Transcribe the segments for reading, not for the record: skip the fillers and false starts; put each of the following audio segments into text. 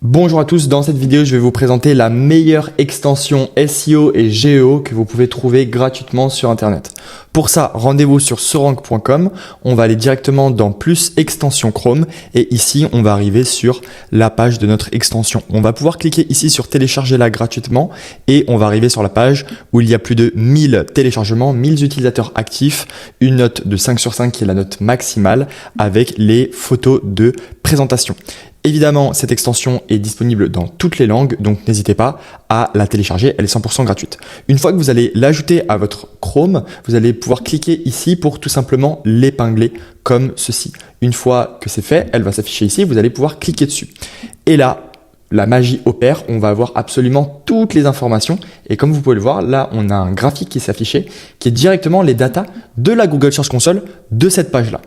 Bonjour à tous, dans cette vidéo je vais vous présenter la meilleure extension SEO et GEO que vous pouvez trouver gratuitement sur internet. Pour ça, rendez-vous sur sorank.com, on va aller directement dans plus extension Chrome et ici on va arriver sur la page de notre extension. On va pouvoir cliquer ici sur télécharger la gratuitement et on va arriver sur la page où il y a plus de 1000 téléchargements, 1000 utilisateurs actifs, une note de 5 sur 5 qui est la note maximale avec les photos de présentation. Évidemment, cette extension est disponible dans toutes les langues, donc n'hésitez pas à la télécharger, elle est 100% gratuite. Une fois que vous allez l'ajouter à votre Chrome, vous allez pouvoir cliquer ici pour tout simplement l'épingler comme ceci. Une fois que c'est fait, elle va s'afficher ici, vous allez pouvoir cliquer dessus. Et là, la magie opère, on va avoir absolument toutes les informations et comme vous pouvez le voir, là on a un graphique qui s'est affiché qui est directement les datas de la Google Search Console de cette page-là.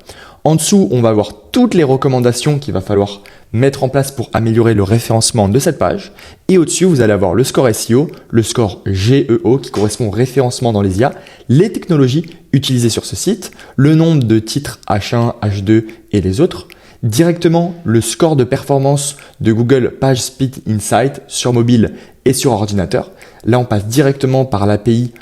En dessous, on va avoir toutes les recommandations qu'il va falloir mettre en place pour améliorer le référencement de cette page. Et au-dessus, vous allez avoir le score SEO, le score GEO qui correspond au référencement dans les IA, les technologies utilisées sur ce site, le nombre de titres H1, H2 et les autres, directement le score de performance de Google PageSpeed Insight sur mobile et sur ordinateur. Là, on passe directement par l'API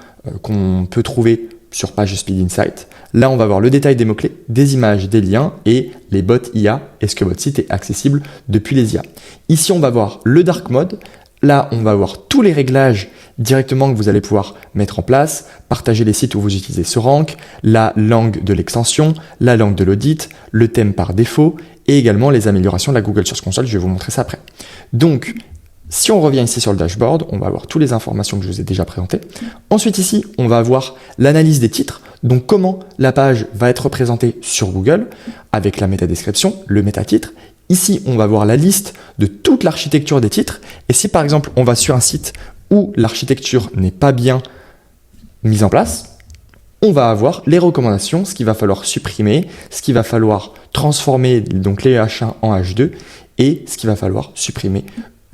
qu'on peut trouver sur PageSpeed Insight. Là, on va voir le détail des mots-clés, des images, des liens et les bots IA. Est-ce que votre site est accessible depuis les IA? Ici, on va voir le dark mode. Là, on va voir tous les réglages directement que vous allez pouvoir mettre en place, partager les sites où vous utilisez Sorank, la langue de l'extension, la langue de l'audit, le thème par défaut et également les améliorations de la Google Search Console. Je vais vous montrer ça après. Donc, si on revient ici sur le dashboard, on va avoir toutes les informations que je vous ai déjà présentées. Ensuite ici, on va avoir l'analyse des titres, donc comment la page va être présentée sur Google avec la métadescription, le métatitre. Ici, on va voir la liste de toute l'architecture des titres. Et si par exemple, on va sur un site où l'architecture n'est pas bien mise en place, on va avoir les recommandations, ce qu'il va falloir supprimer, ce qu'il va falloir transformer donc les H1 en H2 et ce qu'il va falloir supprimer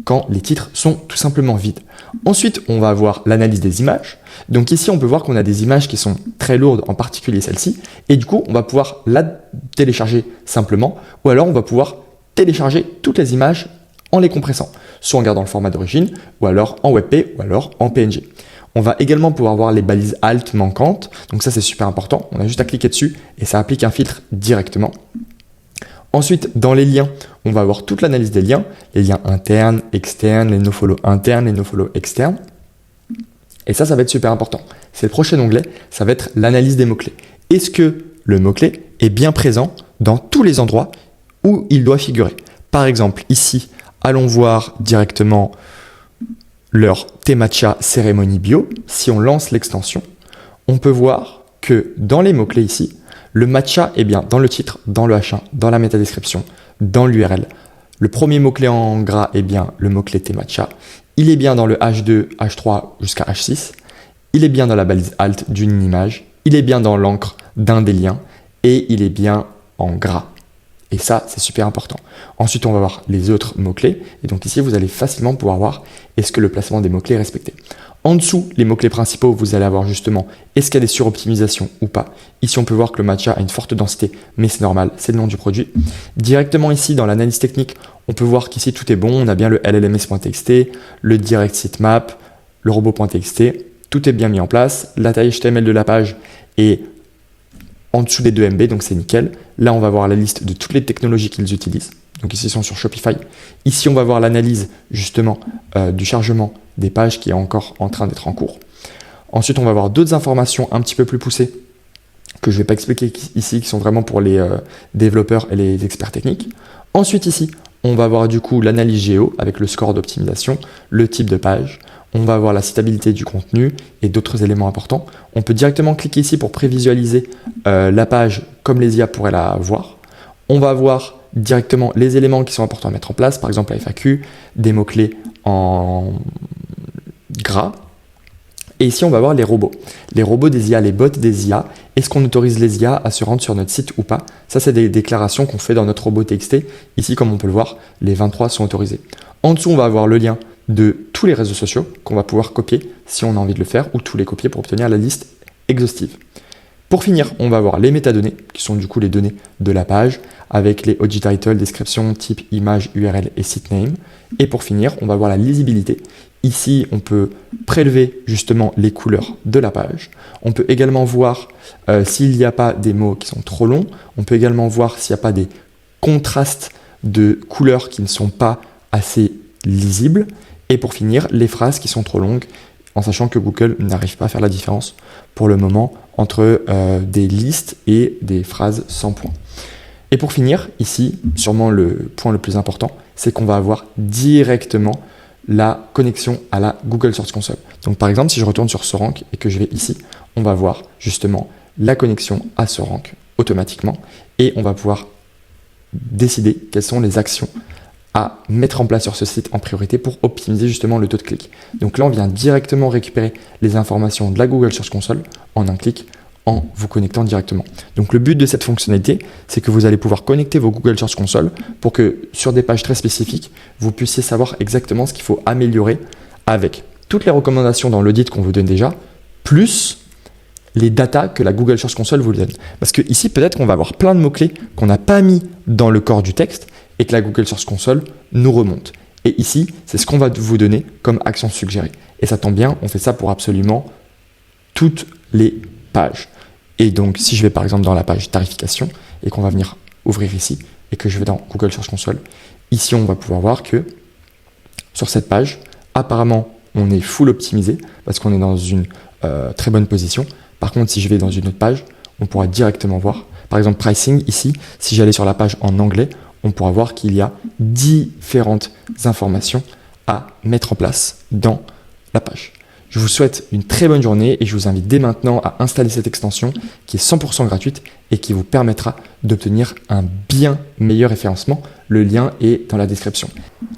quand les titres sont tout simplement vides. Ensuite, on va avoir l'analyse des images. Donc ici, on peut voir qu'on a des images qui sont très lourdes, en particulier celle-ci. Et du coup, on va pouvoir la télécharger simplement, ou alors on va pouvoir télécharger toutes les images en les compressant, soit en gardant le format d'origine, ou alors en WebP, ou alors en PNG. On va également pouvoir voir les balises alt manquantes. Donc ça, c'est super important. On a juste à cliquer dessus et ça applique un filtre directement. Ensuite, dans les liens, on va avoir toute l'analyse des liens, les liens internes, externes, les nofollow internes, les nofollow externes. Et ça va être super important. C'est le prochain onglet, ça va être l'analyse des mots-clés. Est-ce que le mot-clé est bien présent dans tous les endroits où il doit figurer? Par exemple, ici, allons voir directement leur Temacha cérémonie bio. Si on lance l'extension, on peut voir que dans les mots-clés ici, le matcha est bien dans le titre, dans le H1, dans la métadescription, dans l'URL. Le premier mot-clé en gras est bien le mot-clé Temacha. Il est bien dans le H2, H3 jusqu'à H6. Il est bien dans la balise alt d'une image. Il est bien dans l'encre d'un des liens. Et il est bien en gras. Et ça, c'est super important. Ensuite, on va voir les autres mots-clés. Et donc ici, vous allez facilement pouvoir voir est-ce que le placement des mots-clés est respecté. En dessous, les mots-clés principaux, vous allez avoir justement est-ce qu'il y a des suroptimisations ou pas. Ici, on peut voir que le matcha a une forte densité, mais c'est normal, c'est le nom du produit. Directement ici, dans l'analyse technique, on peut voir qu'ici, tout est bon. On a bien le LLMS.txt, le direct sitemap, le robot.txt. Tout est bien mis en place. La taille HTML de la page est en dessous des 2 MB, donc c'est nickel. Là, on va voir la liste de toutes les technologies qu'ils utilisent. Donc ici, ils sont sur Shopify. Ici, on va voir l'analyse justement du chargement des pages qui est encore en train d'être en cours. Ensuite, on va voir d'autres informations un petit peu plus poussées que je ne vais pas expliquer ici, qui sont vraiment pour les développeurs et les experts techniques. Ensuite, ici, on va voir du coup l'analyse géo avec le score d'optimisation, le type de page. On va voir la citabilité du contenu et d'autres éléments importants. On peut directement cliquer ici pour prévisualiser la page comme les IA pourraient la voir. On va voir directement les éléments qui sont importants à mettre en place, par exemple la FAQ, des mots-clés en gras. Et ici, on va voir les robots. Les robots des IA, les bots des IA. Est-ce qu'on autorise les IA à se rendre sur notre site ou pas? Ça, c'est des déclarations qu'on fait dans notre robot TXT. Ici, comme on peut le voir, les 23 sont autorisés. En dessous, on va avoir le lien de tous les réseaux sociaux qu'on va pouvoir copier si on a envie de le faire ou tous les copier pour obtenir la liste exhaustive. Pour finir, on va voir les métadonnées, qui sont du coup les données de la page, avec les OG title, description, type, image, URL et site name. Et pour finir, on va voir la lisibilité. Ici, on peut prélever justement les couleurs de la page. On peut également voir s'il n'y a pas des mots qui sont trop longs. On peut également voir s'il n'y a pas des contrastes de couleurs qui ne sont pas assez lisibles. Et pour finir, les phrases qui sont trop longues, en sachant que Google n'arrive pas à faire la différence pour le moment entre des listes et des phrases sans point. Et pour finir, ici, sûrement le point le plus important, c'est qu'on va avoir directement la connexion à la Google Search Console. Donc par exemple, si je retourne sur SoRank et que je vais ici, on va voir justement la connexion à SoRank automatiquement et on va pouvoir décider quelles sont les actions à mettre en place sur ce site en priorité pour optimiser justement le taux de clic. Donc là, on vient directement récupérer les informations de la Google Search Console en un clic en vous connectant directement. Donc le but de cette fonctionnalité, c'est que vous allez pouvoir connecter vos Google Search Console pour que sur des pages très spécifiques, vous puissiez savoir exactement ce qu'il faut améliorer avec toutes les recommandations dans l'audit qu'on vous donne déjà, plus les datas que la Google Search Console vous donne. Parce que ici, peut-être qu'on va avoir plein de mots-clés qu'on n'a pas mis dans le corps du texte et que la Google Search Console nous remonte. Et ici, c'est ce qu'on va vous donner comme action suggérée. Et ça tombe bien, on fait ça pour absolument toutes les pages. Et donc, si je vais par exemple dans la page tarification et qu'on va venir ouvrir ici et que je vais dans Google Search Console, ici, on va pouvoir voir que sur cette page, apparemment, on est full optimisé parce qu'on est dans une très bonne position. Par contre, si je vais dans une autre page, on pourra directement voir. Par exemple, pricing, ici, si j'allais sur la page en anglais, on pourra voir qu'il y a différentes informations à mettre en place dans la page. Je vous souhaite une très bonne journée et je vous invite dès maintenant à installer cette extension qui est 100% gratuite et qui vous permettra d'obtenir un bien meilleur référencement. Le lien est dans la description.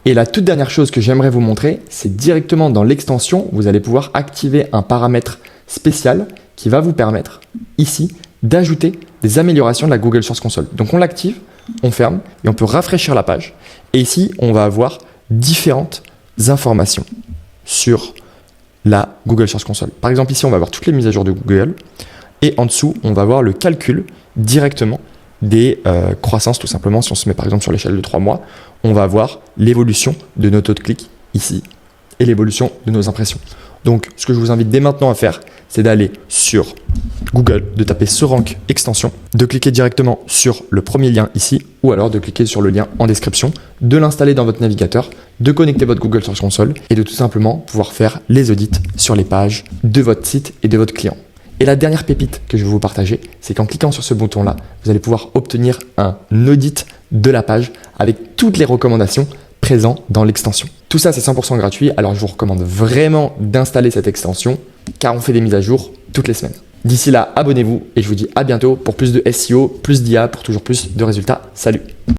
Et la toute dernière chose que j'aimerais vous montrer, c'est directement dans l'extension, vous allez pouvoir activer un paramètre spécial qui va vous permettre ici d'ajouter des améliorations de la Google Search Console. Donc on l'active, on ferme et on peut rafraîchir la page. Et ici, on va avoir différentes informations sur la Google Search Console. Par exemple, ici, on va voir toutes les mises à jour de Google et en dessous, on va voir le calcul directement des croissances, tout simplement. Si on se met par exemple sur l'échelle de 3 mois, on va voir l'évolution de nos taux de clic ici et l'évolution de nos impressions. Donc, ce que je vous invite dès maintenant à faire, c'est d'aller sur Google, de taper SoRank extension, de cliquer directement sur le premier lien ici ou alors de cliquer sur le lien en description, de l'installer dans votre navigateur, de connecter votre Google Search Console et de tout simplement pouvoir faire les audits sur les pages de votre site et de votre client. Et la dernière pépite que je vais vous partager, c'est qu'en cliquant sur ce bouton-là, vous allez pouvoir obtenir un audit de la page avec toutes les recommandations présentes dans l'extension. Tout ça, c'est 100% gratuit, alors je vous recommande vraiment d'installer cette extension car on fait des mises à jour toutes les semaines. D'ici là, abonnez-vous et je vous dis à bientôt pour plus de SEO, plus d'IA, pour toujours plus de résultats. Salut!